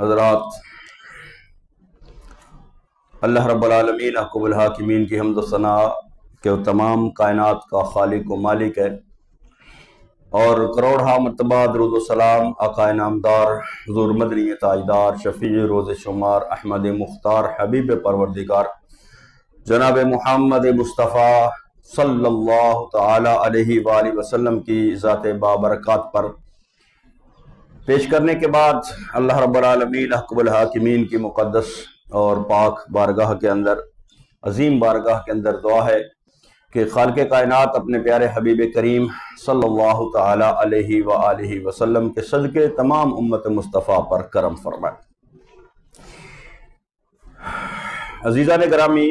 حضرات، اللہ رب العالمین حکم الحاکمین کی حمد و ثنا کہ وہ تمام کائنات کا خالق و مالک ہے، اور کروڑہا مرتبہ درود و سلام آقا نامدار حضور مدنی تاجدار شفیع روز شمار احمد مختار حبیب پروردگار جناب محمد مصطفیٰ صلی اللہ تعالی علیہ وآلہ وسلم کی ذات بابرکات پر پیش کرنے کے بعد اللہ رب العالمین حکم الحاکمین کی مقدس اور پاک بارگاہ کے اندر، عظیم بارگاہ کے اندر دعا ہے کہ خالق کائنات اپنے پیارے حبیب کریم صلی اللہ تعالی علیہ وآلہ وسلم کے صدقے تمام امت مصطفیٰ پر کرم فرمائے۔ عزیزان گرامی،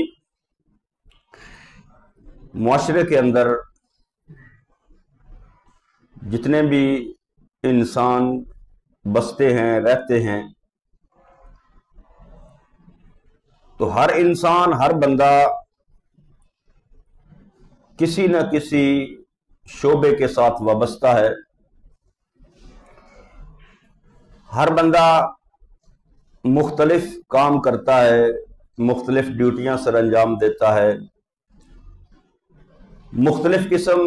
معاشرے کے اندر جتنے بھی انسان بستے ہیں، رہتے ہیں، تو ہر انسان، ہر بندہ کسی نہ کسی شعبے کے ساتھ وابستہ ہے۔ ہر بندہ مختلف کام کرتا ہے، مختلف ڈیوٹیاں سر انجام دیتا ہے، مختلف قسم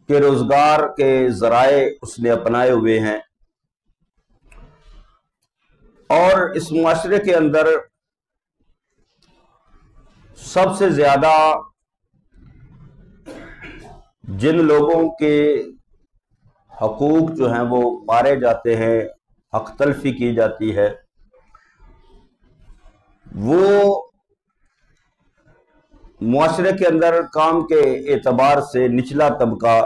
کے روزگار کے ذرائع اس نے اپنائے ہوئے ہیں، اور اس معاشرے کے اندر سب سے زیادہ جن لوگوں کے حقوق جو ہیں وہ مارے جاتے ہیں، حق تلفی کی جاتی ہے، وہ معاشرے کے اندر کام کے اعتبار سے نچلا طبقہ،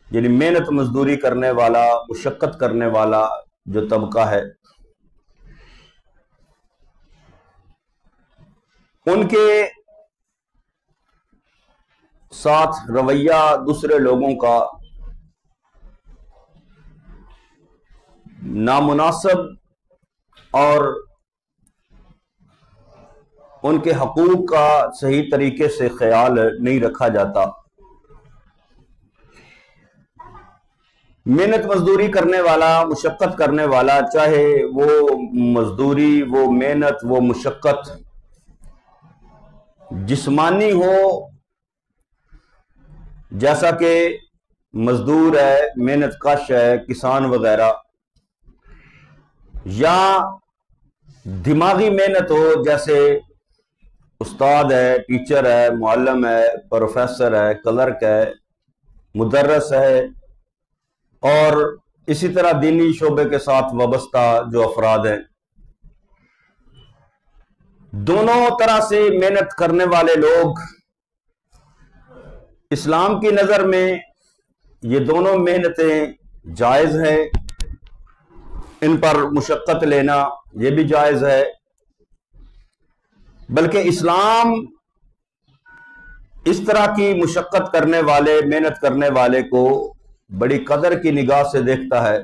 یعنی محنت مزدوری کرنے والا، مشقت کرنے والا جو طبقہ ہے، ان کے ساتھ رویہ دوسرے لوگوں کا نامناسب اور ان کے حقوق کا صحیح طریقے سے خیال نہیں رکھا جاتا۔ محنت مزدوری کرنے والا، مشقت کرنے والا، چاہے وہ مزدوری، وہ محنت، وہ مشقت جسمانی ہو، جیسا کہ مزدور ہے، محنت کش ہے، کسان وغیرہ، یا دماغی محنت ہو، جیسے استاد ہے، ٹیچر ہے، معلم ہے، پروفیسر ہے، کلرک ہے، مدرس ہے، اور اسی طرح دینی شعبے کے ساتھ وابستہ جو افراد ہیں، دونوں طرح سے محنت کرنے والے لوگ اسلام کی نظر میں یہ دونوں محنتیں جائز ہیں، ان پر مشقت لینا یہ بھی جائز ہے، بلکہ اسلام اس طرح کی مشقت کرنے والے، محنت کرنے والے کو بڑی قدر کی نگاہ سے دیکھتا ہے۔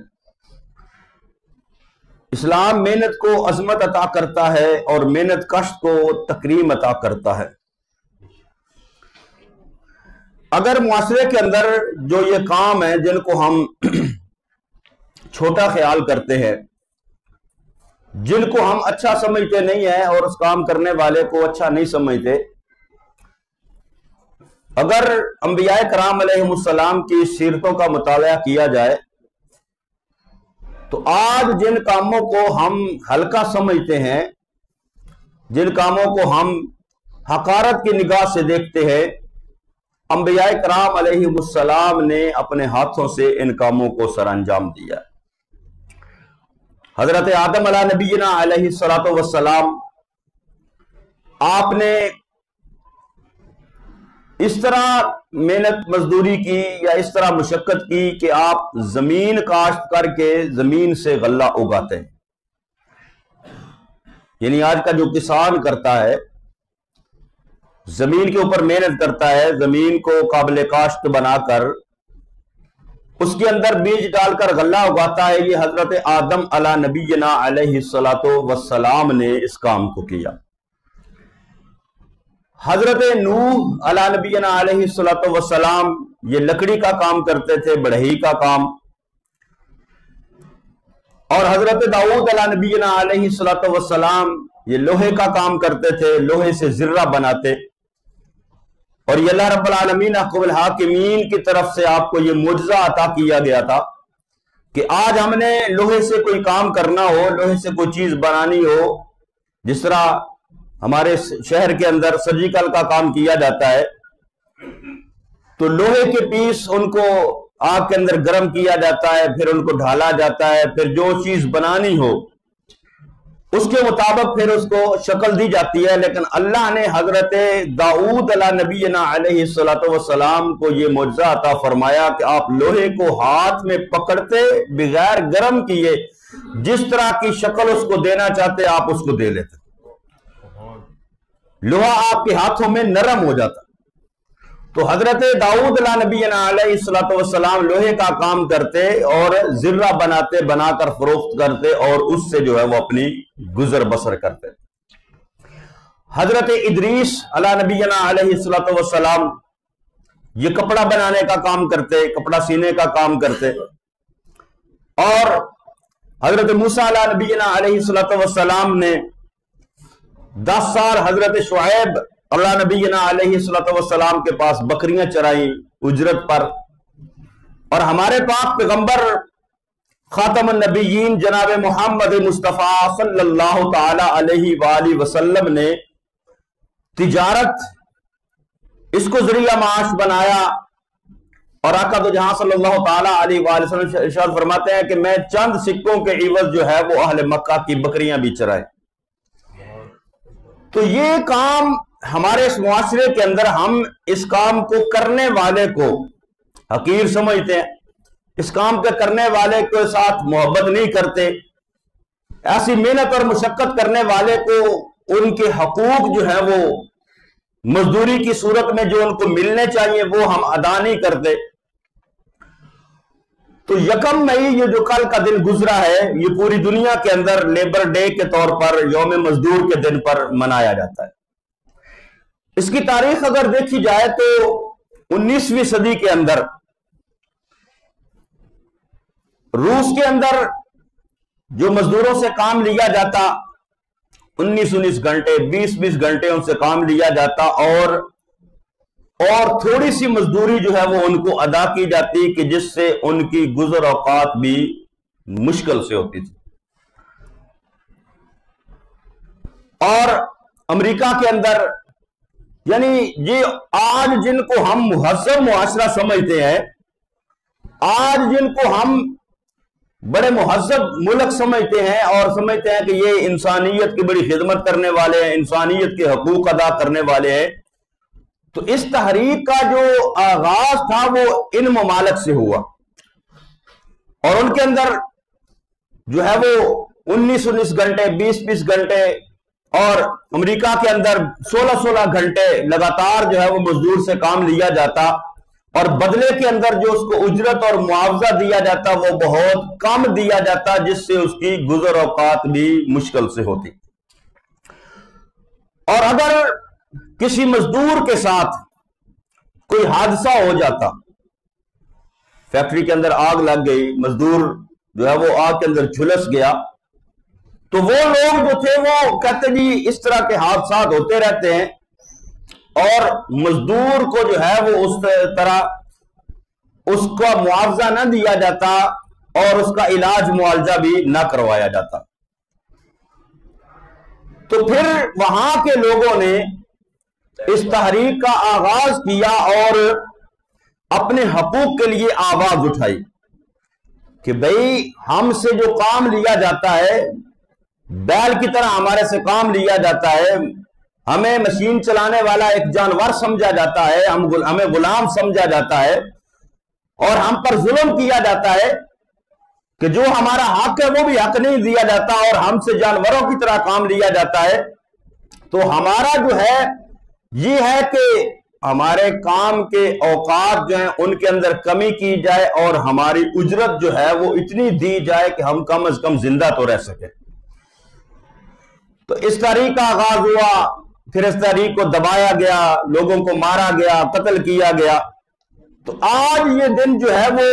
اسلام محنت کو عظمت عطا کرتا ہے اور محنت کش کو تکریم عطا کرتا ہے۔ اگر معاشرے کے اندر جو یہ کام ہیں جن کو ہم چھوٹا خیال کرتے ہیں، جن کو ہم اچھا سمجھتے نہیں ہیں اور اس کام کرنے والے کو اچھا نہیں سمجھتے، اگر انبیاء کرام علیہ السلام کی سیرتوں کا مطالعہ کیا جائے تو آج جن کاموں کو ہم ہلکا سمجھتے ہیں، جن کاموں کو ہم حقارت کی نگاہ سے دیکھتے ہیں، انبیاء کرام علیہ السلام نے اپنے ہاتھوں سے ان کاموں کو سر انجام دیا۔ حضرت آدم علیہ نبینا علیہ السلام، آپ نے اس طرح محنت مزدوری کی یا اس طرح مشقت کی کہ آپ زمین کاشت کر کے زمین سے غلہ اگاتے ہیں۔ یعنی آج کا جو کسان کرتا ہے، زمین کے اوپر محنت کرتا ہے، زمین کو قابل کاشت بنا کر اس کے اندر بیج ڈال کر غلہ اگاتا ہے، یہ حضرت آدم علیہ نبینا علیہ السلام نے اس کام کو کیا۔ حضرت نوح علیہ نبینا علیہ السلام یہ لکڑی کا کام کرتے تھے، بڑھئی کا کام۔ اور حضرت داؤد علیہ نبینا علیہ الصلوۃ والسلام یہ لوہے کا کام کرتے تھے، لوہے سے زرہ بناتے، اور یہ اللہ رب العالمین احکم الحاکمین کی طرف سے آپ کو یہ معجزہ عطا کیا گیا تھا کہ آج ہم نے لوہے سے کوئی کام کرنا ہو، لوہے سے کوئی چیز بنانی ہو، جس طرح ہمارے شہر کے اندر سرجیکل کا کام کیا جاتا ہے، تو لوہے کے پیس ان کو آگ کے اندر گرم کیا جاتا ہے، پھر ان کو ڈھالا جاتا ہے، پھر جو چیز بنانی ہو اس کے مطابق پھر اس کو شکل دی جاتی ہے۔ لیکن اللہ نے حضرت داؤد علیہ نبینا علیہ الصلوۃ والسلام کو یہ معجزہ عطا فرمایا کہ آپ لوہے کو ہاتھ میں پکڑتے بغیر گرم کیے جس طرح کی شکل اس کو دینا چاہتے آپ اس کو دے لیتے، لوہا آپ کے ہاتھوں میں نرم ہو جاتا۔ تو حضرت داؤد علیہ نبینا علیہ الصلوۃ والسلام لوہے کا کام کرتے اور زرہ بناتے، بنا کر فروخت کرتے، اور اس سے جو ہے وہ اپنی گزر بسر کرتے۔ حضرت ادریس علیہ نبینا علیہ الصلوۃ والسلام یہ کپڑا بنانے کا کام کرتے، کپڑا سینے کا کام کرتے، اور حضرت موسیٰ علیہ نبینا علیہ الصلوۃ والسلام نے 10 سال حضرت شعیب اللہ نبینا علیہ الصلوۃ والسلام کے پاس بکریاں چرائیں اجرت پر، اور ہمارے پاک پیغمبر خاتم النبیین جناب محمد مصطفیٰ صلی اللہ تعالی علیہ وآلہ وسلم نے تجارت اس کو ذریعہ معاش بنایا، اور آقا دو جہاں صلی اللہ تعالی علیہ وآلہ وسلم ارشاد فرماتے ہیں کہ میں چند سکوں کے عوض جو ہے وہ اہل مکہ کی بکریاں بھی چرائے۔ تو یہ کام ہمارے اس معاشرے کے اندر ہم اس کام کو کرنے والے کو حقیر سمجھتے ہیں، اس کام کے کرنے والے کے ساتھ محبت نہیں کرتے، ایسی محنت اور مشقت کرنے والے کو ان کے حقوق جو ہے وہ مزدوری کی صورت میں جو ان کو ملنے چاہیے وہ ہم ادا نہیں کرتے۔ تو 1 مئی یہ جو کل کا دن گزرا ہے یہ پوری دنیا کے اندر لیبر ڈے کے طور پر، یوم مزدور کے دن پر منایا جاتا ہے۔ اس کی تاریخ اگر دیکھی جائے تو 19ویں صدی کے اندر روس کے اندر جو مزدوروں سے کام لیا جاتا 19 گھنٹے 20 گھنٹے ان سے کام لیا جاتا، اور تھوڑی سی مزدوری جو ہے وہ ان کو ادا کی جاتی کہ جس سے ان کی گزر اوقات بھی مشکل سے ہوتی تھی۔ اور امریکہ کے اندر یعنی یہ آج جن کو ہم مہذب معاشرہ سمجھتے ہیں، آج جن کو ہم بڑے مہذب ملک سمجھتے ہیں اور سمجھتے ہیں کہ یہ انسانیت کی بڑی خدمت کرنے والے ہیں، انسانیت کے حقوق ادا کرنے والے ہیں، تو اس تحریک کا جو آغاز تھا وہ ان ممالک سے ہوا، اور ان کے اندر جو ہے وہ 19 گھنٹے 20 گھنٹے، اور امریکہ کے اندر 16 گھنٹے لگاتار جو ہے وہ مزدور سے کام لیا جاتا، اور بدلے کے اندر جو اس کو اجرت اور معاوضہ دیا جاتا وہ بہت کم دیا جاتا، جس سے اس کی گزر اوقات بھی مشکل سے ہوتی۔ اور اگر کسی مزدور کے ساتھ کوئی حادثہ ہو جاتا، فیکٹری کے اندر آگ لگ گئی، مزدور جو ہے وہ آگ کے اندر جھلس گیا، تو وہ لوگ جو تھے وہ کہتے جی اس طرح کے حادثات ہوتے رہتے ہیں، اور مزدور کو جو ہے وہ اس طرح اس کا معاوضہ نہ دیا جاتا اور اس کا علاج معالجہ بھی نہ کروایا جاتا۔ تو پھر وہاں کے لوگوں نے اس تحریک کا آغاز کیا اور اپنے حقوق کے لیے آواز اٹھائی کہ بھئی ہم سے جو کام لیا جاتا ہے، بیل کی طرح ہمارے سے کام لیا جاتا ہے، ہمیں مشین چلانے والا ایک جانور سمجھا جاتا ہے، ہمیں غلام سمجھا جاتا ہے، اور ہم پر ظلم کیا جاتا ہے کہ جو ہمارا حق ہے وہ بھی حق نہیں دیا جاتا، اور ہم سے جانوروں کی طرح کام لیا جاتا ہے۔ تو ہمارا جو ہے یہ ہے کہ ہمارے کام کے اوقات جو ہیں ان کے اندر کمی کی جائے، اور ہماری اجرت جو ہے وہ اتنی دی جائے کہ ہم کم از کم زندہ تو رہ سکیں۔ تو اس تحریک کا آغاز ہوا، پھر اس تحریک کو دبایا گیا، لوگوں کو مارا گیا، قتل کیا گیا۔ تو آج یہ دن جو ہے وہ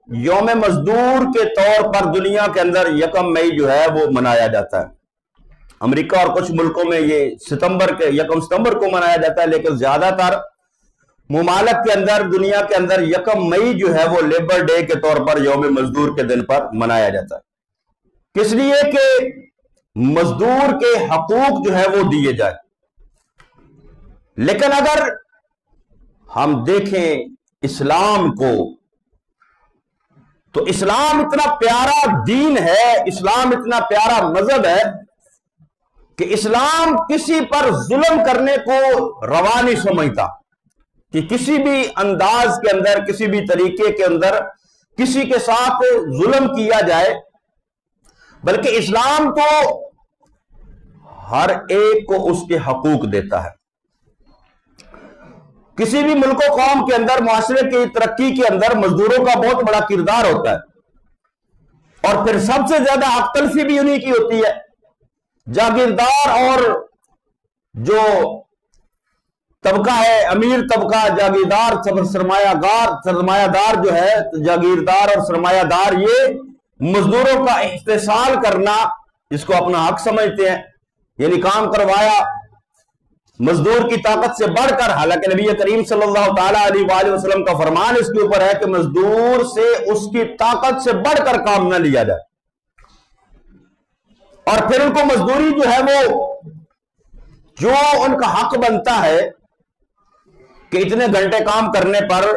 یوم مزدور کے طور پر دنیا کے اندر 1 مئی جو ہے وہ منایا جاتا ہے. امریکہ اور کچھ ملکوں میں یہ 1 ستمبر کو منایا جاتا ہے، لیکن زیادہ تر ممالک کے اندر، دنیا کے اندر 1 مئی جو ہے وہ لیبر ڈے کے طور پر، یوم مزدور کے دن پر منایا جاتا ہے. کس لیے کہ مزدور کے حقوق جو ہے وہ دیے جائے. لیکن اگر ہم دیکھیں اسلام کو، تو اسلام اتنا پیارا دین ہے، اسلام اتنا پیارا مذہب ہے کہ اسلام کسی پر ظلم کرنے کو روا نہیں سمجھتا کہ کسی بھی انداز کے اندر، کسی بھی طریقے کے اندر کسی کے ساتھ ظلم کیا جائے، بلکہ اسلام تو ہر ایک کو اس کے حقوق دیتا ہے. کسی بھی ملک و قوم کے اندر، معاشرے کی ترقی کے اندر مزدوروں کا بہت بڑا کردار ہوتا ہے، اور پھر سب سے زیادہ حق تلفی بھی انہی کی ہوتی ہے. جاگیردار اور جو طبقہ ہے، امیر طبقہ، جاگیردار، سرمایہ دار جو ہے، جاگیردار اور سرمایہ دار، یہ مزدوروں کا استحصال کرنا، جس کو اپنا حق سمجھتے ہیں، یعنی کام کروایا مزدور کی طاقت سے بڑھ کر. حالانکہ نبی کریم صلی اللہ تعالی علیہ وآلہ وسلم کا فرمان اس کے اوپر ہے کہ مزدور سے اس کی طاقت سے بڑھ کر کام نہ لیا جائے، اور پھر ان کو مزدوری جو ہے وہ جو ان کا حق بنتا ہے کہ اتنے گھنٹے کام کرنے پر،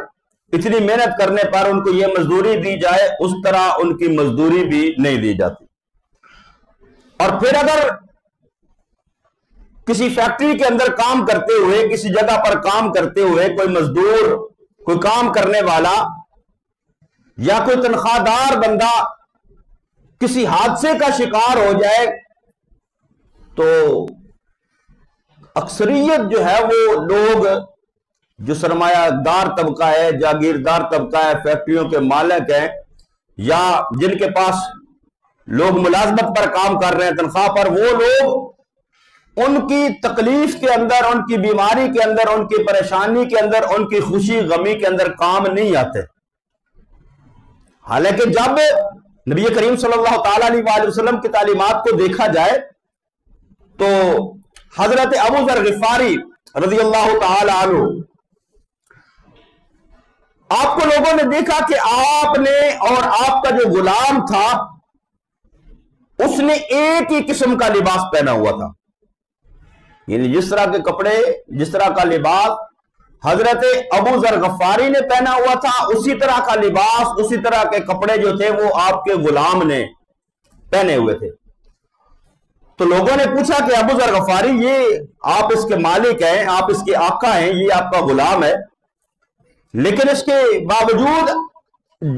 اتنی محنت کرنے پر ان کو یہ مزدوری دی جائے، اس طرح ان کی مزدوری بھی نہیں دی جاتی. اور پھر اگر کسی فیکٹری کے اندر کام کرتے ہوئے، کسی جگہ پر کام کرتے ہوئے کوئی مزدور، کوئی کام کرنے والا یا کوئی تنخواہ دار بندہ کسی حادثے کا شکار ہو جائے، تو اکثریت جو ہے وہ لوگ جو سرمایہ دار طبقہ ہے، جاگیردار طبقہ ہے، فیکٹریوں کے مالک ہیں، یا جن کے پاس لوگ ملازمت پر کام کر رہے ہیں، تنخواہ پر، وہ لوگ ان کی تکلیف کے اندر، ان کی بیماری کے اندر، ان کی پریشانی کے اندر، ان کی خوشی غمی کے اندر کام نہیں آتے. حالانکہ جب نبی کریم صلی اللہ تعالی علیہ وآلہ وسلم کی تعلیمات کو دیکھا جائے تو حضرت ابو ذر غفاری رضی اللہ تعالی عنہ، آپ کو لوگوں نے دیکھا کہ آپ نے اور آپ کا جو غلام تھا اس نے ایک ہی قسم کا لباس پہنا ہوا تھا. یعنی جس طرح کے کپڑے، جس طرح کا لباس حضرت ابو ذر غفاری نے پہنا ہوا تھا، اسی طرح کا لباس، اسی طرح کے کپڑے جو تھے وہ آپ کے غلام نے پہنے ہوئے تھے. تو لوگوں نے پوچھا کہ ابو ذر غفاری، یہ آپ اس کے مالک ہیں، آپ اس کے آقا ہیں، یہ آپ کا غلام ہے، لیکن اس کے باوجود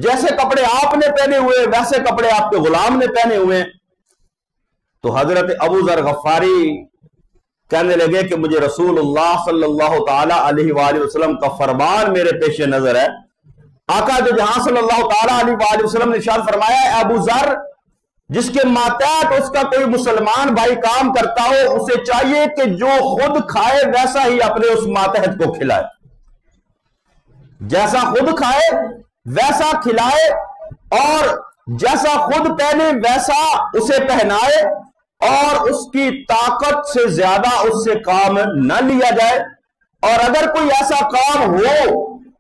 جیسے کپڑے آپ نے پہنے ہوئے ویسے کپڑے آپ کے غلام نے پہنے ہوئے. تو حضرت ابو ذر غفاری کہنے لگے کہ مجھے رسول اللہ صلی اللہ تعالی علیہ وآلہ وسلم کا فرمان میرے پیش نظر ہے. آقا جو جہاں صلی اللہ تعالی علیہ وآلہ وسلم نے ارشاد فرمایا ہے، ابو ذر، جس کے ماتحت اس کا کوئی مسلمان بھائی کام کرتا ہو، اسے چاہیے کہ جو خود کھائے ویسا ہی اپنے اس ماتحت کو کھلائے. جیسا خود کھائے ویسا کھلائے، اور جیسا خود پہنے ویسا اسے پہنائے، اور اس کی طاقت سے زیادہ اس سے کام نہ لیا جائے. اور اگر کوئی ایسا کام ہو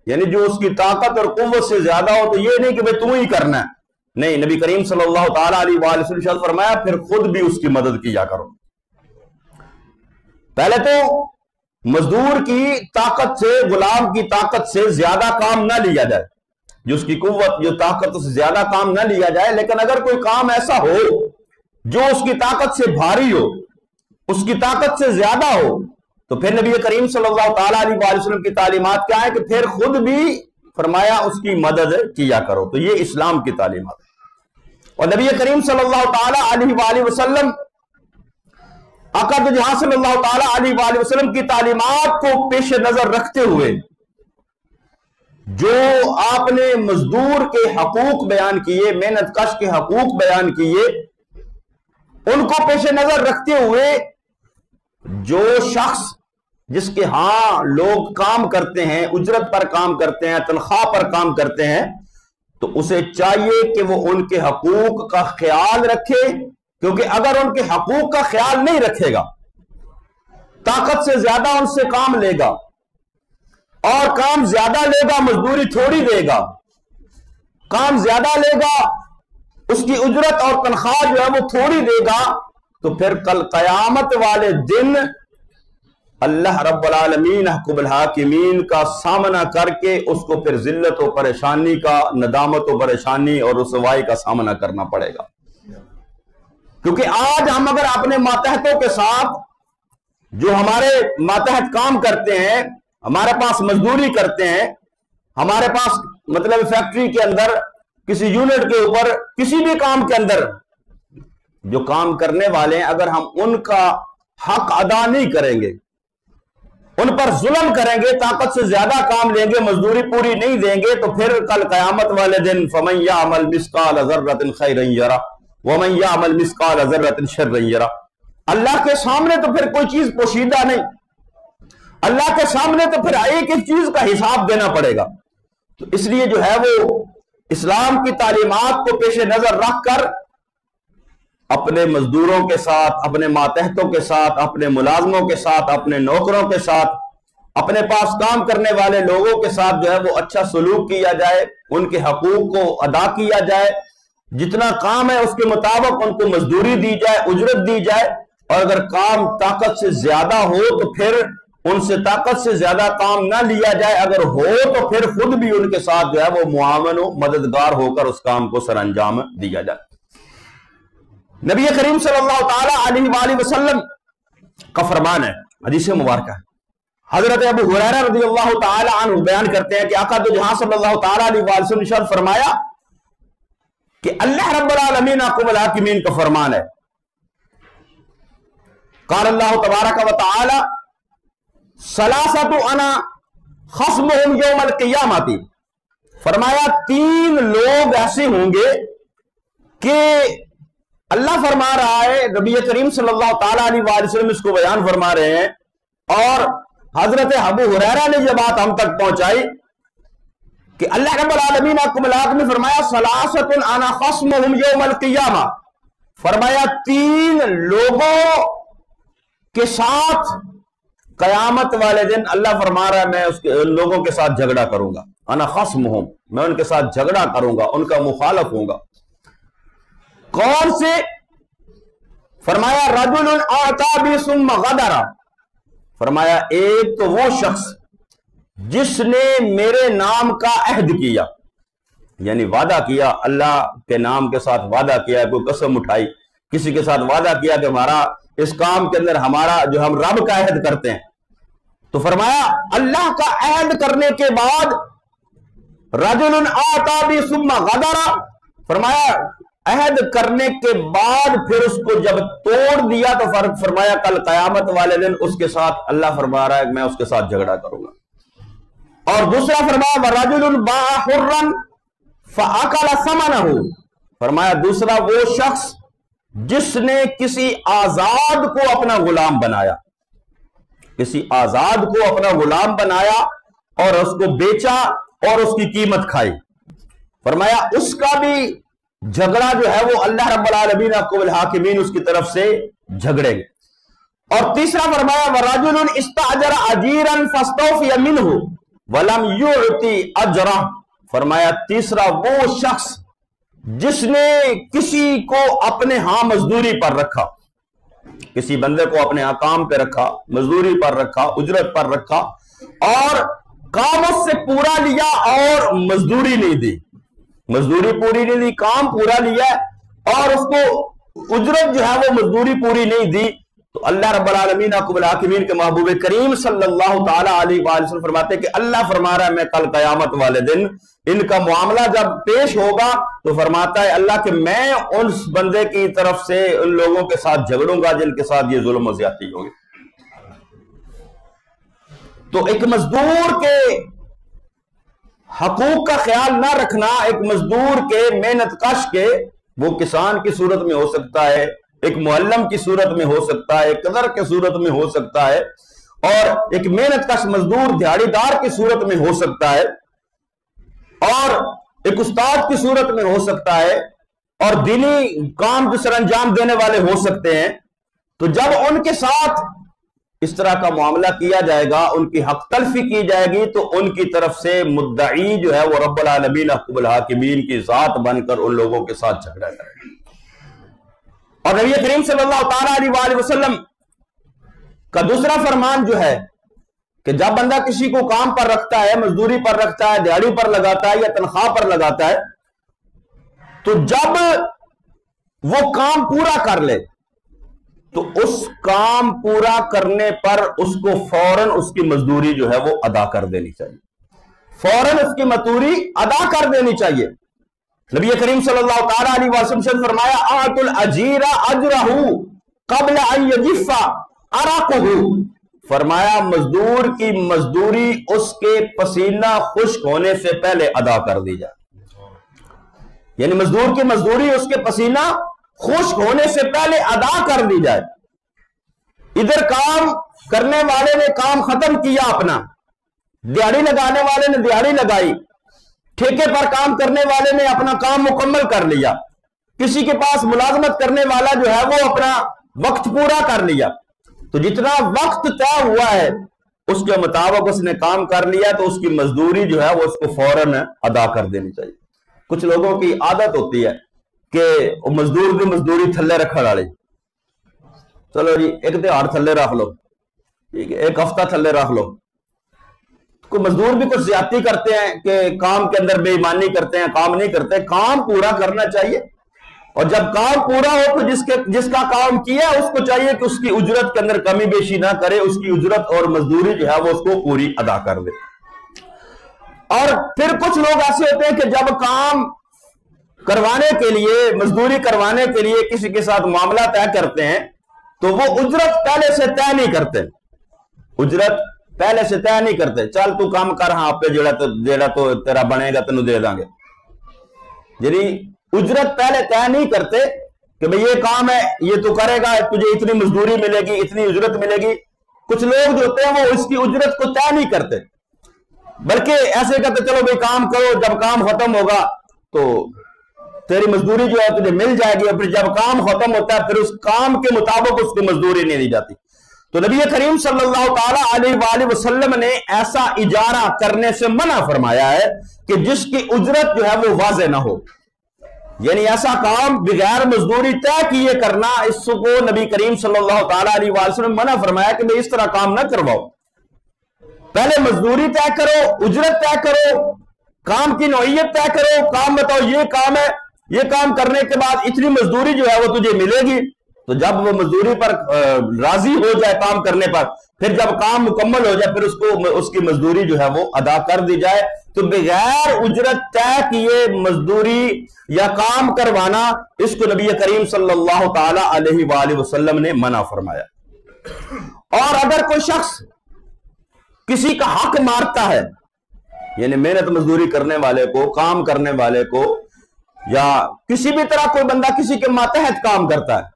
یعنی جو اس کی طاقت اور قوت سے زیادہ ہو تو یہ نہیں کہ بھئی تم ہی کرنا ہے، نہیں، نبی کریم صلی اللہ تعالی علیہ وآلہ وسلم نے فرمایا پھر خود بھی اس کی مدد کیا کرو. پہلے تو مزدور کی طاقت سے، غلام کی طاقت سے زیادہ کام نہ لیا جائے، جو اس کی قوت، جو طاقت سے زیادہ کام نہ لیا جائے. لیکن اگر کوئی کام ایسا ہو جو اس کی طاقت سے بھاری ہو، اس کی طاقت سے زیادہ ہو، تو پھر نبی کریم صلی اللہ تعالی علیہ وآلہ وسلم کی تعلیمات کیا ہے کہ پھر خود بھی فرمایا اس کی مدد کیا کرو. تو یہ اسلام کی تعلیمات ہے. اور نبی کریم صلی اللہ تعالی علیہ وآلہ وسلم، آقا تو جہاں صلی اللہ تعالی علیہ وآلہ وسلم کی تعلیمات کو پیش نظر رکھتے ہوئے جو آپ نے مزدور کے حقوق بیان کیے، محنت کش کے حقوق بیان کیے، ان کو پیش نظر رکھتے ہوئے جو شخص جس کے ہاں لوگ کام کرتے ہیں، اجرت پر کام کرتے ہیں، تنخواہ پر کام کرتے ہیں، تو اسے چاہیے کہ وہ ان کے حقوق کا خیال رکھے، کیونکہ اگر ان کے حقوق کا خیال نہیں رکھے گا، طاقت سے زیادہ ان سے کام لے گا، اور کام زیادہ لے گا مزدوری تھوڑی دے گا، کام زیادہ لے گا اس کی اجرت اور تنخواہ جو ہے وہ تھوڑی دے گا، تو پھر کل قیامت والے دن اللہ رب العالمین حکم الحاکمین کا سامنا کر کے اس کو پھر ذلت و پریشانی کا، ندامت و پریشانی اور رسوائی کا سامنا کرنا پڑے گا۔ کیونکہ آج ہم اگر اپنے ماتحتوں کے ساتھ، جو ہمارے ماتحت کام کرتے ہیں، ہمارے پاس مزدوری کرتے ہیں، ہمارے پاس مطلب فیکٹری کے اندر، کسی یونٹ کے اوپر، کسی بھی کام کے اندر جو کام کرنے والے ہیں، اگر ہم ان کا حق ادا نہیں کریں گے، ان پر ظلم کریں گے، طاقت سے زیادہ کام لیں گے، مزدوری پوری نہیں دیں گے، تو پھر کل قیامت والے دن فَمَن يَعْمَلْ مِثْقَالَ ذَرَّةٍ خَيْرًا يَرَهُ وَمَن يَعْمَلْ مِثْقَالَ ذَرَّةٍ شَرًّا يَرَهُ۔ اللہ کے سامنے تو پھر کوئی چیز پوشیدہ نہیں، اللہ کے سامنے تو پھر ایک ایک چیز کا حساب دینا پڑے گا۔ تو اس لیے جو ہے وہ اسلام کی تعلیمات کو پیش نظر رکھ کر اپنے مزدوروں کے ساتھ، اپنے ماتحتوں کے ساتھ، اپنے ملازموں کے ساتھ، اپنے نوکروں کے ساتھ، اپنے پاس کام کرنے والے لوگوں کے ساتھ جو ہے وہ اچھا سلوک کیا جائے، ان کے حقوق کو ادا کیا جائے، جتنا کام ہے اس کے مطابق ان کو مزدوری دی جائے، اجرت دی جائے، اور اگر کام طاقت سے زیادہ ہو تو پھر ان سے طاقت سے زیادہ کام نہ لیا جائے، اگر ہو تو پھر خود بھی ان کے ساتھ جو ہے وہ معاون و مددگار ہو کر اس کام کو سر انجام دیا جائے۔ نبی کریم صلی اللہ تعالی علیہ وآلہ وسلم کا فرمان ہے، حدیث مبارکہ ہے، حضرت ابو ہریرہ رضی اللہ تعالی عنہ بیان کرتے ہیں کہ آقا دو جہاں صلی اللہ تعالی علیہ وآلہ وسلم نے ارشاد فرمایا کہ اللہ رب العالمین حکم الحاکمین کا فرمان ہے، قال اللہ تبارک و تعالی ثلاثۃ انا خصمہم یوم القیامۃ، فرمایا تین لوگ ایسے ہوں گے کہ اللہ فرما رہا ہے، نبی کریم صلی اللہ تعالیٰ علیہ وآلہ وسلم اس کو بیان فرما رہے ہیں، اور حضرت ابو ہریرہ نے یہ بات ہم تک پہنچائی کہ اللہ رب العالمین حکم الحاکمین نے فرمایا ثلاثۃ انا خصمہم یوم القیامہ، فرمایا تین لوگوں کے ساتھ قیامت والے دن اللہ فرما رہا ہے میں ان لوگوں کے ساتھ جھگڑا کروں گا، انا خصمہم، میں ان کے ساتھ جھگڑا کروں گا، ان کا مخالف ہوں گا۔ کون سے؟ فرمایا رجل اعطى بي ثم غدر، فرمایا ایک تو وہ شخص جس نے میرے نام کا عہد کیا، یعنی وعدہ کیا، اللہ کے نام کے ساتھ وعدہ کیا، کوئی قسم اٹھائی، کسی کے ساتھ وعدہ کیا کہ ہمارا اس کام کے اندر ہمارا جو ہم رب کا عہد کرتے ہیں، تو فرمایا اللہ کا عہد کرنے کے بعد رجل اعطى بي ثم غدر، فرمایا عہد کرنے کے بعد پھر اس کو جب توڑ دیا تو فرمایا کل قیامت والے دن اس کے ساتھ اللہ فرما رہا ہے میں اس کے ساتھ جھگڑا کروں گا۔ اور دوسرا فرمایا وَرَجُلٌ بَاعَ حُرًّا فَأَكَلَ ثَمَنَهُ، فرمایا دوسرا وہ شخص جس نے کسی آزاد کو اپنا غلام بنایا، کسی آزاد کو اپنا غلام بنایا اور اس کو بیچا اور اس کی قیمت کھائی، فرمایا اس کا بھی جھگڑا جو ہے وہ اللہ رب العالمین حکم الحاکمین اس کی طرف سے جھگڑیں گے۔ اور تیسرا فرمایا وَرَجُلٌ اسْتَأْجَرَ أَجِيرًا فَاسْتَوْفِيَ مِنْهُ وَلَمْ يُعْطِ أَجْرَهُ، فرمایا تیسرا وہ شخص جس نے کسی کو اپنے ہاں مزدوری پر رکھا، کسی بندے کو اپنے ہاں کام پہ رکھا، مزدوری پر رکھا، اجرت پر رکھا، اور کام اس سے پورا لیا اور مزدوری نہیں دی، مزدوری پوری نہیں دی، کام پورا لیا اور اس کو اجرت جو ہے وہ مزدوری پوری نہیں دی، تو اللہ رب العالمین حکم الحاکمین کے محبوب کریم صلی اللہ تعالی علیہ وآلہ وسلم فرماتے ہیں کہ اللہ فرما رہا ہے میں کل قیامت والے دن ان کا معاملہ جب پیش ہوگا تو فرماتا ہے اللہ کہ میں اس بندے کی طرف سے ان لوگوں کے ساتھ جھگڑوں گا جن کے ساتھ یہ ظلم و زیادتی ہوگی۔ تو ایک مزدور کے حقوق کا خیال نہ رکھنا، ایک مزدور کے محنت کش کے، وہ کسان کی صورت میں ہو سکتا ہے، ایک معلم کی صورت میں ہو سکتا ہے، ایک قدر کی صورت میں ہو سکتا ہے، اور ایک محنت کش مزدور دیہڑی دار کی صورت میں ہو سکتا ہے، اور ایک استاد کی صورت میں ہو سکتا ہے اور دینی کام جو سر انجام دینے والے ہو سکتے ہیں، تو جب ان کے ساتھ اس طرح کا معاملہ کیا جائے گا، ان کی حق تلفی کی جائے گی، تو ان کی طرف سے مدعی جو ہے وہ رب العالمین احکم الحاکمین کی ذات بن کر ان لوگوں کے ساتھ جھگڑا کرے گا۔ اور نبی کریم صلی اللہ تعالیٰ علیہ وسلم کا دوسرا فرمان جو ہے کہ جب بندہ کسی کو کام پر رکھتا ہے، مزدوری پر رکھتا ہے، دیہڑی پر لگاتا ہے یا تنخواہ پر لگاتا ہے، تو جب وہ کام پورا کر لے تو اس کام پورا کرنے پر اس کو فوراً اس کی مزدوری جو ہے وہ ادا کر دینی چاہیے، فوراً اس کی مزدوری ادا کر دینی چاہیے۔ نبی کریم صلی اللہ تعالیٰ علیہ وسلم سے فرمایا آت الاجیر اجرہ قبل ان یجف عرقہ، فرمایا مزدور کی مزدوری اس کے پسینہ خشک ہونے سے پہلے ادا کر دی جائے، یعنی مزدور کی مزدوری اس کے پسینہ خشک ہونے سے پہلے ادا کر دی جائے۔ ادھر کام کرنے والے نے کام ختم کیا اپنا، دیہڑی لگانے والے نے دیہڑی لگائی، ٹھیکے پر کام کرنے والے نے اپنا کام مکمل کر لیا، کسی کے پاس ملازمت کرنے والا جو ہے وہ اپنا وقت پورا کر لیا، تو جتنا وقت طے ہوا ہے اس کے مطابق اس نے کام کر لیا، تو اس کی مزدوری جو ہے وہ اس کو فوراً ادا کر دینی چاہیے۔ کچھ لوگوں کی عادت ہوتی ہے کہ مزدور کی مزدوری تھلے رکھنے والی، چلو جی ایک دہاڑ تھلے رکھ لو، ٹھیک ہے، ایک ہفتہ تھلے رکھ لو۔ کوئی مزدور بھی کچھ زیادتی کرتے ہیں کہ کام کے اندر بے ایمانی کرتے ہیں، کام نہیں کرتے، کام پورا کرنا چاہیے، اور جب کام پورا ہو تو جس کا کام کیا اس کو چاہیے کہ اس کی اجرت کے اندر کمی بیشی نہ کرے، اس کی اجرت اور مزدوری جو ہے وہ اس کو پوری ادا کر دے۔ اور پھر کچھ لوگ ایسے ہوتے ہیں کہ جب کام کروانے کے لیے، مزدوری کروانے کے لیے کسی کے ساتھ معاملہ طے کرتے ہیں تو وہ اجرت پہلے سے طے نہیں کرتے، اجرت پہلے سے طے نہیں کرتے، چل تو کام کر، ہاں پہ جیڑا تو تیرا بنے گا تینوں دے دیں گے، یعنی اجرت پہلے طے نہیں کرتے کہ بھئی یہ کام ہے، یہ تو کرے گا، تجھے اتنی مزدوری ملے گی، اتنی اجرت ملے گی۔ کچھ لوگ جو ہوتے ہیں وہ اس کی اجرت کو طے نہیں کرتے، بلکہ ایسے کہتے چلو بھئی کام کرو، جب کام ختم ہوگا تو تیری مزدوری جو ہے تجھے مل جائے گی، اور پھر جب کام ختم ہوتا ہے پھر اس کام کے مطابق اس کی مزدوری نہیں دی جاتی۔ تو نبی کریم صلی اللہ تعالیٰ علیہ وآلہ وسلم نے ایسا اجارہ کرنے سے منع فرمایا ہے کہ جس کی اجرت جو ہے وہ واضح نہ ہو، یعنی ایسا کام بغیر مزدوری طے کیے کرنا، اس کو نبی کریم صلی اللہ تعالیٰ علیہ وآلہ وسلم نے منع فرمایا کہ میں اس طرح کام نہ کرواؤ، پہلے مزدوری طے کرو، اجرت طے کرو، کام کی نوعیت طے کرو، کام بتاؤ یہ کام ہے، یہ کام کرنے کے بعد اتنی مزدوری جو ہے وہ تجھے ملے گی، تو جب وہ مزدوری پر راضی ہو جائے کام کرنے پر، پھر جب کام مکمل ہو جائے پھر اس کی مزدوری جو ہے وہ ادا کر دی جائے۔ تو بغیر اجرت طے کیے مزدوری یا کام کروانا، اس کو نبی کریم صلی اللہ تعالی علیہ وآلہ وسلم نے منع فرمایا۔ اور اگر کوئی شخص کسی کا حق مارتا ہے، یعنی محنت مزدوری کرنے والے کو، کام کرنے والے کو، یا کسی بھی طرح کوئی بندہ کسی کے ماتحت کام کرتا ہے،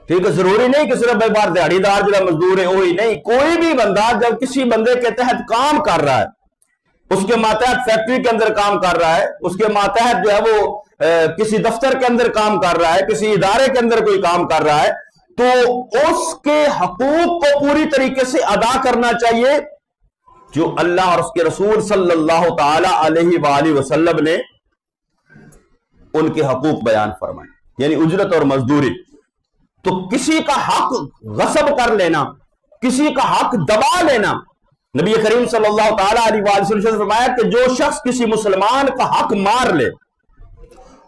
ٹھیک ہے، ضروری نہیں کہ صرف بھائی بار دیہڑی دار جو مزدور ہے وہی نہیں، کوئی بھی بندہ جب کسی بندے کے تحت کام کر رہا ہے، اس کے ماتحت فیکٹری کے اندر کام کر رہا ہے، اس کے ماتحت جو ہے وہ کسی دفتر کے اندر کام کر رہا ہے، کسی ادارے کے اندر کوئی کام کر رہا ہے، تو اس کے حقوق کو پوری طریقے سے ادا کرنا چاہیے جو اللہ اور اس کے رسول صلی اللہ تعالی علیہ وآلہ وسلم نے ان کے حقوق بیان فرمائے، یعنی اجرت اور مزدوری۔ تو کسی کا حق غصب کر لینا، کسی کا حق دبا لینا، نبی کریم صلی اللہ تعالی علیہ وآلہ وسلم نے فرمایا کہ جو شخص کسی مسلمان کا حق مار لے،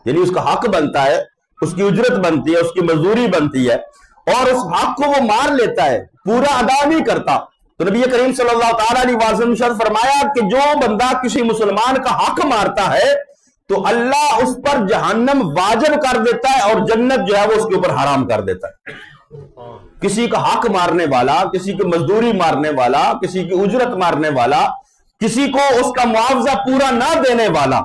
یعنی اس کا حق بنتا ہے، اس کی اجرت بنتی ہے، اس کی مزدوری بنتی ہے، اور اس حق کو وہ مار لیتا ہے، پورا ادا نہیں کرتا، تو نبی کریم صلی اللہ تعالی علیہ وآلہ وسلم نے فرمایا کہ جو بندہ کسی مسلمان کا حق مارتا ہے تو اللہ اس پر جہنم واجب کر دیتا ہے اور جنت جو ہے وہ اس کے اوپر حرام کر دیتا ہے۔ کسی کا حق مارنے والا، کسی کی مزدوری مارنے والا، کسی کی اجرت مارنے والا، کسی کو اس کا معاوضہ پورا نہ دینے والا،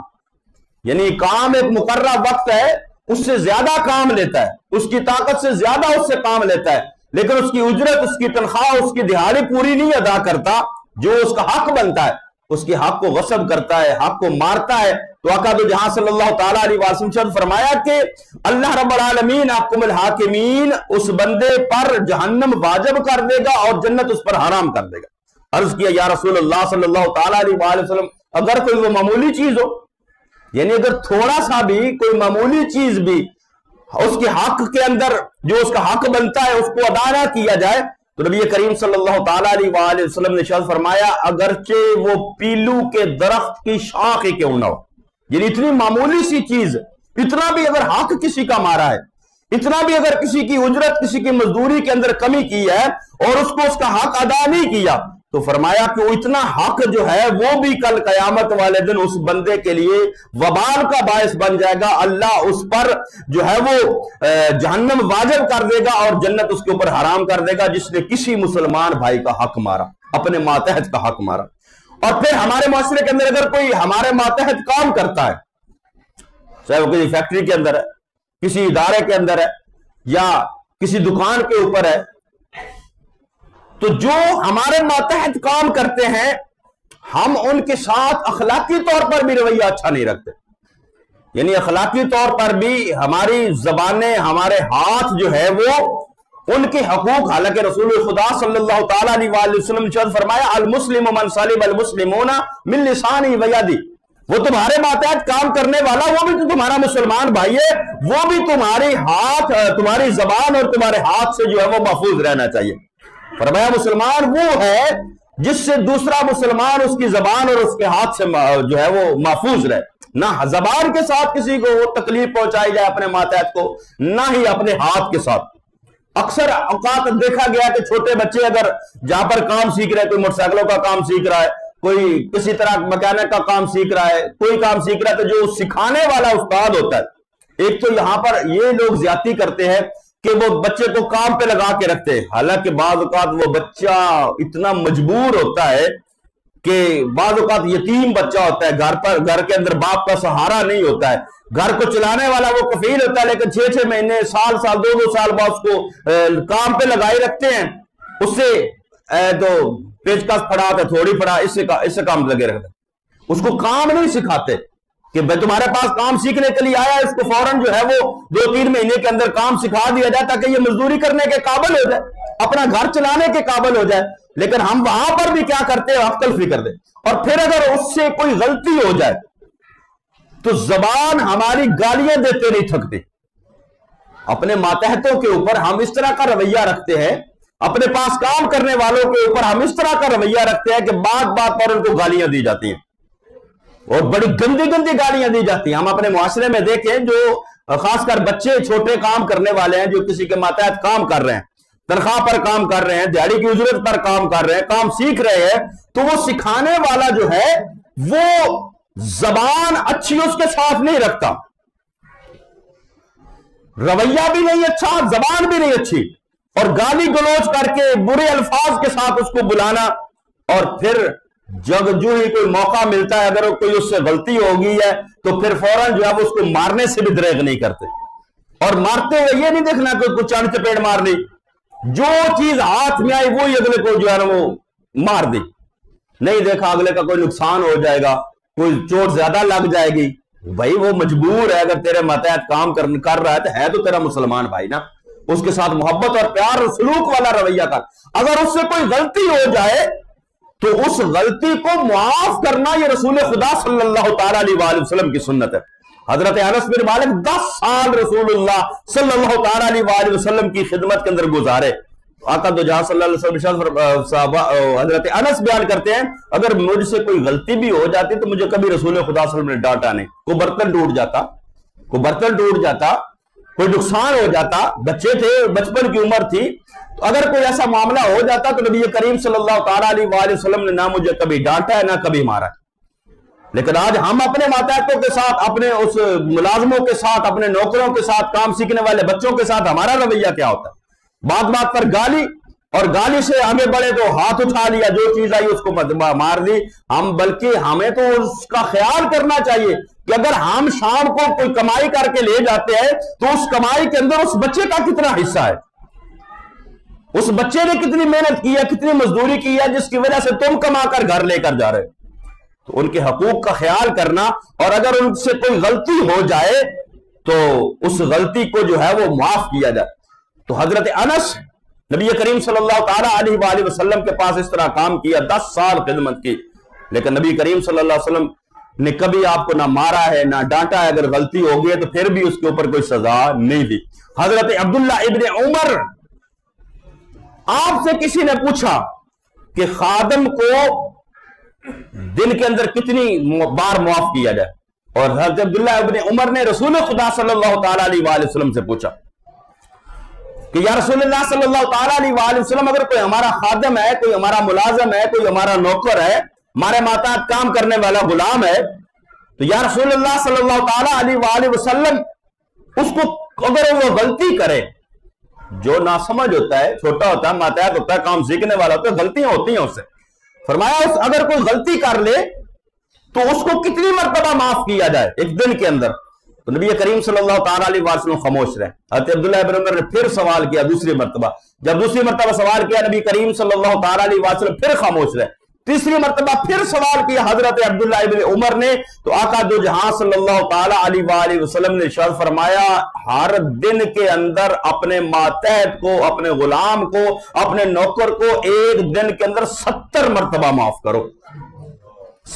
یعنی کام ایک مقررہ وقت ہے، اس سے زیادہ کام لیتا ہے، اس کی طاقت سے زیادہ اس سے کام لیتا ہے، لیکن اس کی اجرت، اس کی تنخواہ، اس کی دہاڑی پوری نہیں ادا کرتا، جو اس کا حق بنتا ہے اس کے حق کو غصب کرتا ہے، حق کو مارتا ہے، تو آقا دو جہاں صلی اللہ تعالیٰ علیہ وسلم فرمایا کہ اللہ رب العالمین احکم الحاکمین اس بندے پر جہنم واجب کر دے گا اور جنت اس پر حرام کر دے گا۔ عرض کیا یا رسول اللہ صلی اللہ تعالیٰ علیہ وسلم اگر کوئی وہ معمولی چیز ہو، یعنی اگر تھوڑا سا بھی کوئی معمولی چیز بھی اس کے حق کے اندر جو اس کا حق بنتا ہے اس کو ادا نہ کیا جائے، تو نبی کریم صلی اللہ تعالیٰ علیہ وسلم نے ارشاد فرمایا اگرچہ وہ پیلو کے درخت کی شاخ ہی کیوں نہ ہو، یعنی اتنی معمولی سی چیز، اتنا بھی اگر حق کسی کا مارا ہے، اتنا بھی اگر کسی کی اجرت کسی کی مزدوری کے اندر کمی کی ہے اور اس کو اس کا حق ادا نہیں کیا، تو فرمایا کہ وہ اتنا حق جو ہے وہ بھی کل قیامت والے دن اس بندے کے لیے وبال کا باعث بن جائے گا، اللہ اس پر جو ہے وہ جہنم واجب کر دے گا اور جنت اس کے اوپر حرام کر دے گا جس نے کسی مسلمان بھائی کا حق مارا، اپنے ماتحت کا حق مارا۔ اور پھر ہمارے معاشرے کے اندر اگر کوئی ہمارے ماتحت کام کرتا ہے، چاہے وہ کسی فیکٹری کے اندر ہے، کسی ادارے کے اندر ہے یا کسی دکان کے اوپر ہے، تو جو ہمارے ماتحت کام کرتے ہیں ہم ان کے ساتھ اخلاقی طور پر بھی رویہ اچھا نہیں رکھتے، یعنی اخلاقی طور پر بھی ہماری زبانیں، ہمارے ہاتھ جو ہے وہ ان کے حقوق، حالانکہ رسول خدا صلی اللہ تعالیٰ علیہ وسلم نے فرمایا المسلم من سلم المسلمون من لسانہ و یدہ، وہ تمہارے ماتحت کام کرنے والا وہ بھی تو تمہارا مسلمان بھائی ہے، وہ بھی تمہاری ہاتھ، تمہاری زبان اور تمہارے ہاتھ سے جو ہے وہ محفوظ رہنا چاہیے۔ فرمایا مسلمان وہ ہے جس سے دوسرا مسلمان اس کی زبان اور اس کے ہاتھ سے جو ہے وہ محفوظ رہے، نہ زبان کے ساتھ کسی کو تکلیف پہنچائی جائے اپنے ماتحت کو، نہ ہی اپنے ہاتھ کے ساتھ۔ اکثر اوقات دیکھا گیا کہ چھوٹے بچے اگر جہاں پر کام سیکھ رہے، کوئی موٹر سائیکلوں کا کام سیکھ رہا ہے، کوئی کسی طرح مکینک کا کام سیکھ رہا ہے، کوئی کام سیکھ رہا ہے، تو جو سکھانے والا استاد ہوتا ہے، ایک تو یہاں پر یہ لوگ زیادتی کرتے ہیں کہ وہ بچے کو کام پہ لگا کے رکھتے ہیں، حالانکہ بعض اوقات وہ بچہ اتنا مجبور ہوتا ہے کہ بعض اوقات یتیم بچہ ہوتا ہے، گھر کے اندر باپ کا سہارا نہیں ہوتا ہے، گھر کو چلانے والا وہ کفیل ہوتا ہے، لیکن 6 مہینے، سال 2 سال بعد اس کو کام پہ لگائے رکھتے ہیں، اس سے تو پیچکس پڑا تو تھوڑی پڑا، اس سے کام لگے رکھتے ہیں، اس کو کام نہیں سکھاتے کہ بھائی تمہارے پاس کام سیکھنے کے لیے آیا، اس کو فوراً جو ہے وہ 2-3 مہینے کے اندر کام سکھا دیا جائے تاکہ یہ مزدوری کرنے کے قابل ہو جائے، اپنا گھر چلانے کے قابل ہو جائے۔ لیکن ہم وہاں پر بھی کیا کرتے ہیں، حق تلفی کر دیں، اور پھر اگر اس سے کوئی غلطی ہو جائے تو زبان ہماری گالیاں دیتے نہیں تھکتی۔ اپنے ماتحتوں کے اوپر ہم اس طرح کا رویہ رکھتے ہیں، اپنے پاس کام کرنے والوں کے اوپر ہم اس طرح کا رویہ رکھتے ہیں کہ بات پر ان کو گالیاں دی جاتی ہیں اور بڑی گندی گالیاں دی جاتی ہیں۔ ہم اپنے معاشرے میں دیکھیں جو خاص کر بچے چھوٹے کام کرنے والے ہیں، جو کسی کے ماتحت کام کر رہے ہیں، تنخواہ پر کام کر رہے ہیں، دیہڑی کی اجرت پر کام کر رہے ہیں، کام سیکھ رہے ہیں، تو وہ سکھانے والا جو ہے وہ زبان اچھی اس کے ساتھ نہیں رکھتا، رویہ بھی نہیں اچھا، زبان بھی نہیں اچھی، اور گالی گلوچ کر کے برے الفاظ کے ساتھ اس کو بلانا، اور پھر جب جو ہی کوئی موقع ملتا ہے اگر کوئی اس سے غلطی ہو گئی ہے تو پھر فوراً جو ہے اس کو مارنے سے بھی دریغ نہیں کرتے، اور مارتے ہوئے یہ نہیں دیکھنا کہ کچھ چاند چپیڑ مار لی، جو چیز ہاتھ میں آئی وہی اگلے کو جو ہے وہ مار دی، نہیں دیکھا اگلے کا کوئی نقصان ہو جائے گا، کوئی چوٹ زیادہ لگ جائے گی، بھائی وہ مجبور ہے، اگر تیرے ماتحت کام کر رہا ہے تو تیرا مسلمان بھائی نا، اس کے ساتھ محبت اور پیار اور سلوک والا رویہ کر۔ اگر اس سے کوئی غلطی ہو جائے تو اس غلطی کو معاف کرنا یہ رسول خدا صلی اللہ تعالیٰ علیہ وسلم کی سنت ہے۔ حضرت انس بن مالک 10 سال رسول اللہ صلی اللہ تعالیٰ علیہ وسلم کی خدمت کے اندر گزارے۔ آقا دو جہاں صلی اللہ علیہ وسلم حضرت انس بیان کرتے ہیں اگر مجھ سے کوئی غلطی بھی ہو جاتی تو مجھے کبھی رسول خدا صلی اللہ علیہ وسلم نے ڈانٹا نہیں، کوئی برتن ٹوٹ جاتا، کوئی نقصان ہو جاتا، بچے تھے، بچپن کی عمر تھی، تو اگر کوئی ایسا معاملہ ہو جاتا تو نبی کریم صلی اللہ تعالیٰ علیہ وسلم نے نہ مجھے کبھی ڈانٹا ہے نہ کبھی مارا ہے۔ لیکن آج ہم اپنے ماتحتوں کے ساتھ، اپنے اس ملازموں کے ساتھ، اپنے نوکروں کے ساتھ، کام سیکھنے والے بچوں کے ساتھ ہمارا رویہ کیا ہوتا ہے؟ بات پر گالی، اور گالی سے آگے بڑھے تو ہاتھ اٹھا لیا، جو چیز آئی اس کو مار دی۔ بلکہ ہمیں تو اس کا خیال کرنا چاہیے کہ اگر ہم شام کو کوئی کمائی کر کے لے جاتے ہیں تو اس کمائی کے اندر اس بچے کا کتنا حصہ ہے، اس بچے نے کتنی محنت کی ہے، کتنی مزدوری کی ہے، جس کی وجہ سے تم کما کر گھر لے کر جا رہے۔ تو ان کے حقوق کا خیال کرنا، اور اگر ان سے کوئی غلطی ہو جائے تو اس غلطی کو جو ہے وہ معاف کیا جائے۔ تو حضرت انس نبی کریم صلی اللہ تعالیٰ علیہ وآلہ وسلم کے پاس اس طرح کام کیا، 10 سال خدمت کی، لیکن نبی کریم صلی اللہ علیہ وسلم نے کبھی آپ کو نہ مارا ہے نہ ڈانٹا ہے۔ اگر غلطی ہو گئی تو پھر بھی اس کے اوپر کوئی سزا نہیں دی۔ حضرت عبداللہ ابن عمر، آپ سے کسی نے پوچھا کہ خادم کو دن کے اندر کتنی بار معاف کیا جائے، اور حضرت عبداللہ ابن عمر نے رسول خدا صلی اللہ تعالیٰ علیہ وآلہ وسلم سے پوچھا کہ یا رسول اللہ صلی اللہ تعالیٰ علیہ وآلہ وسلم، اگر کوئی ہمارا خادم ہے، کوئی ہمارا ملازم ہے، کوئی ہمارا نوکر ہے، ہمارے ماتحت کام کرنے والا غلام ہے، تو یا رسول اللہ صلی اللہ تعالیٰ علیہ وآلہ وسلم اس کو اگر وہ غلطی کرے، جو ناسمجھ ہوتا ہے، چھوٹا ہوتا ہے، ماتحت ہوتا ہے، کام سیکھنے والا ہوتا ہے، غلطیاں ہوتی ہیں اس سے، فرمایا اگر کوئی غلطی کر لے تو اس کو کتنی مرتبہ معاف کیا جائے ایک دن کے اندر؟ تو نبی کریم صلی اللہ تعالیٰ علیہ وسلم خاموش رہے۔ حضرت عبداللہ ابن عمر نے پھر سوال کیا دوسری مرتبہ، جب دوسری مرتبہ سوال کیا نبی کریم صلی اللہ تعالیٰ علیہ وسلم پھر خاموش رہے۔ تیسری مرتبہ پھر سوال کیا حضرت عبداللہ ابن عمر نے، تو آقا دو جہاں صلی اللہ تعالیٰ علیہ وآلہ وسلم نے ارشاد فرمایا ہر دن کے اندر اپنے ماتحت کو، اپنے غلام کو، اپنے نوکر کو ایک دن کے اندر 70 مرتبہ معاف کرو۔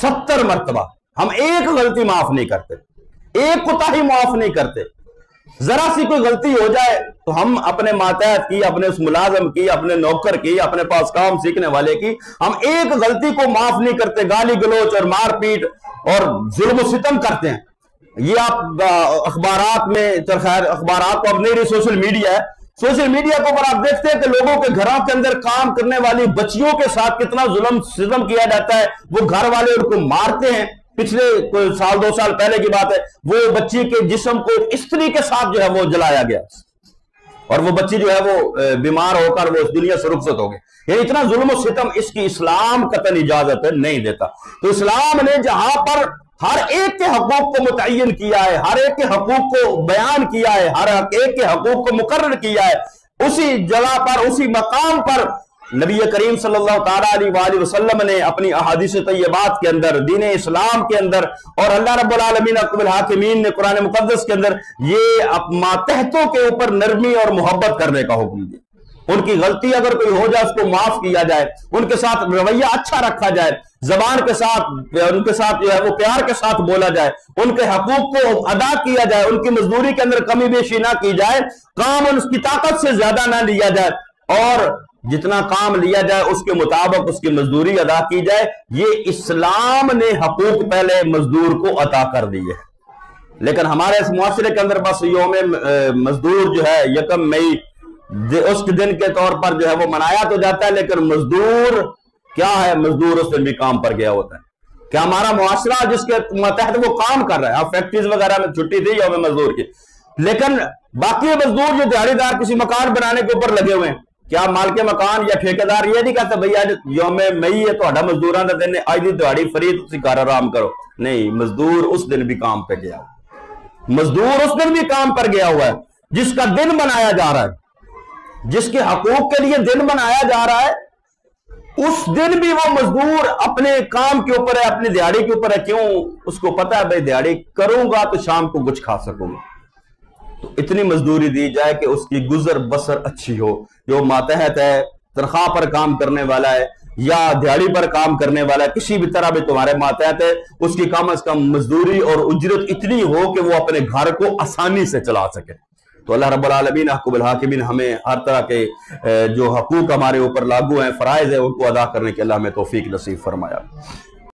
70 مرتبہ۔ ہم ایک غلطی معاف نہیں کرتے، ایک کوتاہی معاف نہیں کرتے۔ ذرا سی کوئی غلطی ہو جائے تو ہم اپنے ماتحت کی، اپنے اس ملازم کی، اپنے نوکر کی، اپنے پاس کام سیکھنے والے کی، ہم ایک غلطی کو معاف نہیں کرتے، گالی گلوچ اور مار پیٹ اور ظلم و ستم کرتے ہیں۔ یہ آپ اخبارات میں، خیر اخبارات تو اب نہیں رہی، سوشل میڈیا ہے، سوشل میڈیا کے اوپر آپ دیکھتے ہیں کہ لوگوں کے گھروں کے اندر کام کرنے والی بچیوں کے ساتھ کتنا ظلم ستم کیا جاتا ہے، وہ گھر والے ان کو مارتے ہیں۔ پچھلے کوئی سال 2 سال پہلے کی بات ہے، وہ بچی کے جسم کو استری کے ساتھ جو ہے وہ جلایا گیا، اور وہ بچی جو ہے وہ بیمار ہو کر وہ اس دنیا سے رخصت ہو گئی۔ یعنی اتنا ظلم و ستم اس کی اسلام قطعاً اجازت نہیں دیتا۔ تو اسلام نے جہاں پر ہر ایک کے حقوق کو متعین کیا ہے، ہر ایک کے حقوق کو بیان کیا ہے، ہر ایک کے حقوق کو مقرر کیا ہے، اسی جگہ پر، اسی مقام پر نبی کریم صلی اللہ تعالیٰ علیہ وآلہ وسلم نے اپنی احادیث طیبات کے اندر، دین اسلام کے اندر، اور اللہ رب العالمین حکم الحاکمین نے قرآن مقدس کے اندر یہ ماتحتوں کے اوپر نرمی اور محبت کرنے کا حکم دیا۔ ان کی غلطی اگر کوئی ہو جائے اس کو معاف کیا جائے، ان کے ساتھ رویہ اچھا رکھا جائے، زبان کے ساتھ ان کے ساتھ جو ہے وہ پیار کے ساتھ بولا جائے، ان کے حقوق کو ادا کیا جائے، ان کی مزدوری کے اندر کمی بیشی نہ کی جائے، کام ان کی طاقت سے زیادہ نہ لیا جائے، اور جتنا کام لیا جائے اس کے مطابق اس کی مزدوری ادا کی جائے۔ یہ اسلام نے حقوق پہلے مزدور کو عطا کر دی ہے۔ لیکن ہمارے اس معاشرے کے اندر بس یوم مزدور جو ہے 1 مئی اس کے دن کے طور پر جو ہے وہ منایا تو جاتا ہے، لیکن مزدور کیا ہے؟ مزدور اس دن بھی کام پر گیا ہوتا ہے۔ کیا ہمارا معاشرہ جس کے ماتحت وہ کام کر رہا ہے، اب فیکٹریز وغیرہ میں چھٹی تھی یوم مزدور کی، لیکن باقی مزدور جو دیہڑی دار کسی مکان بنانے کے اوپر لگے ہوئے ہیں، کیا مالک مکان یا ٹھیکیدار یہ نہیں کہتا بھئی آج یوم مئی ہے تو مزدوراں دا دن آج دی دیہڑی فرید تسی گھر آرام کرو؟ نہیں، مزدور اس دن بھی کام پہ گیا، مزدور اس دن بھی کام پر گیا ہوا ہے، جس کا دن بنایا جا رہا ہے، جس کے حقوق کے لیے دن بنایا جا رہا ہے، اس دن بھی وہ مزدور اپنے کام کے اوپر ہے، اپنی دیہڑی کے اوپر ہے۔ کیوں؟ اس کو پتا ہے بھئی دیہڑی کروں گا تو شام کو کچھ کھا سکوں گا، تو اتنی مزدوری دی جائے کہ اس کی گزر بسر اچھی ہو۔ جو ماتحت ہے، تنخواہ پر کام کرنے والا ہے یا دیہڑی پر کام کرنے والا ہے، کسی بھی طرح بھی تمہارے ماتحت ہے، اس کی کم از کم مزدوری اور اجرت اتنی ہو کہ وہ اپنے گھر کو آسانی سے چلا سکے۔ تو اللہ رب العالمین حکم الحاکمین ہمیں ہر طرح کے جو حقوق ہمارے اوپر لاگو ہیں، فرائض ہیں، ان کو ادا کرنے کے اللہ ہمیں توفیق نصیب فرمایا۔